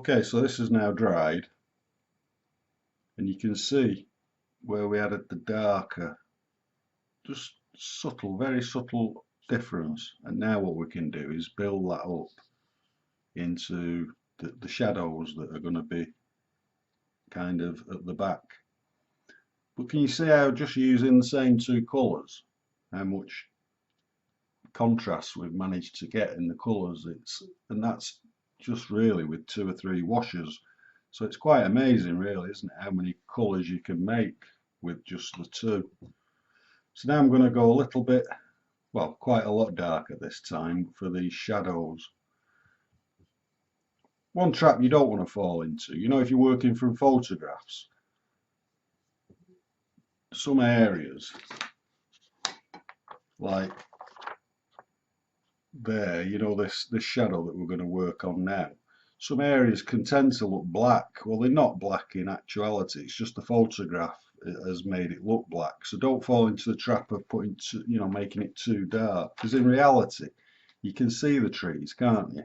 Okay, so this is now dried, and you can see where we added the darker, just subtle, very subtle difference. And now what we can do is build that up into the shadows that are going to be kind of at the back. But can you see how just using the same two colours, how much contrast we've managed to get in the colours? And that's just really with 2 or 3 washes. So it's quite amazing, really, isn't it, how many colours you can make with just the two. So now I'm going to go a little bit, well, quite a lot darker this time for these shadows. One trap you don't want to fall into, you know, if you're working from photographs, some areas, like there, you know, this shadow that we're going to work on now, some areas can tend to look black. Well, they're not black in actuality, it's just the photograph has made it look black. So don't fall into the trap of putting you know, making it too dark, because in reality you can see the trees, can't you?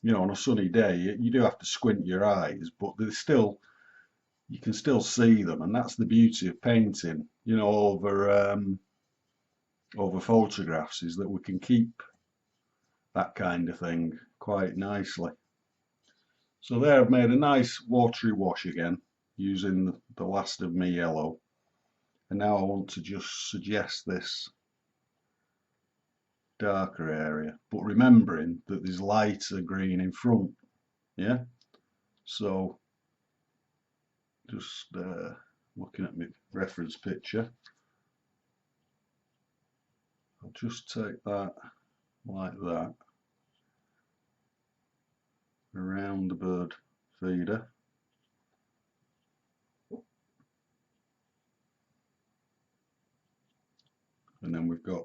You know, on a sunny day you do have to squint your eyes, but they're still, you can still see them. And that's the beauty of painting, you know, over photographs, is that we can keep that kind of thing quite nicely. So there I've made a nice watery wash again using the last of my yellow, and now I want to just suggest this darker area, but remembering that there's lighter green in front. Yeah, so just looking at my reference picture, I'll just take that like that around the bird feeder, and then we've got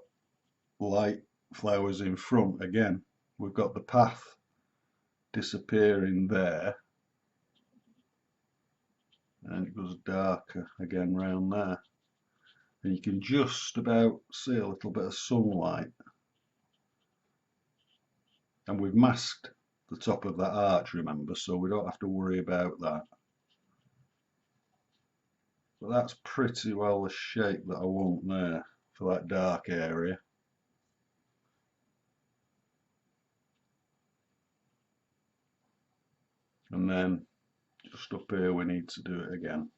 light flowers in front again. We've got the path disappearing there, and it goes darker again round there, and you can just about see a little bit of sunlight. And we've masked the top of that arch, remember, so we don't have to worry about that. But that's pretty well the shape that I want there for that dark area. And then just up here we need to do it again.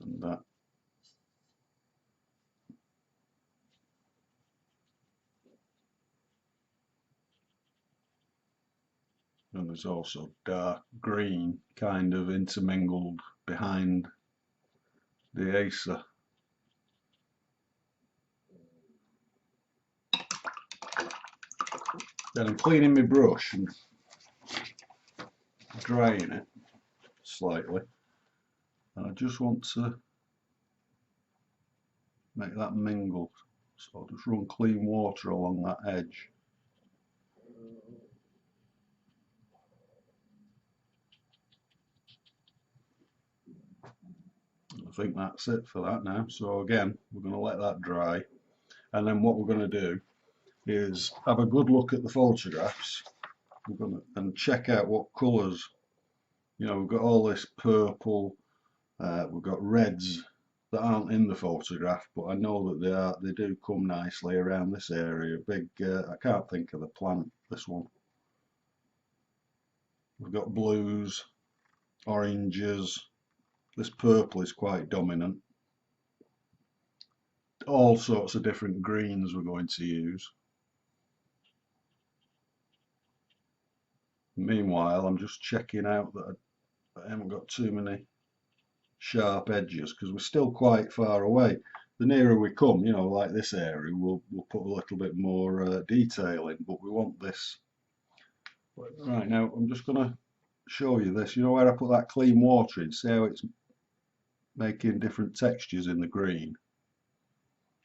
And that. And there's also dark green kind of intermingled behind the acer. Then I'm cleaning my brush and drying it slightly, and I just want to make that mingle, so I'll just run clean water along that edge. I think that's it for that now. So again, we're going to let that dry, and then what we're going to do is have a good look at the photographs. We're going to and check out what colours. You know, we've got all this purple, we've got reds that aren't in the photograph, but I know that they do come nicely around this area. Big, I can't think of the plant, this one. We've got blues, oranges, this purple is quite dominant. All sorts of different greens we're going to use. Meanwhile, I'm just checking out that I haven't got too many sharp edges, because we're still quite far away. The nearer we come, you know, like this area, we'll put a little bit more detail in, but we want this. Right, now I'm just going to show you this. You know where I put that clean water in? See how it's making different textures in the green?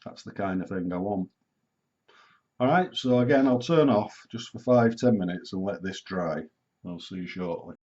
That's the kind of thing I want. Alright, so again I'll turn off just for 5-10 minutes and let this dry. I'll see you shortly.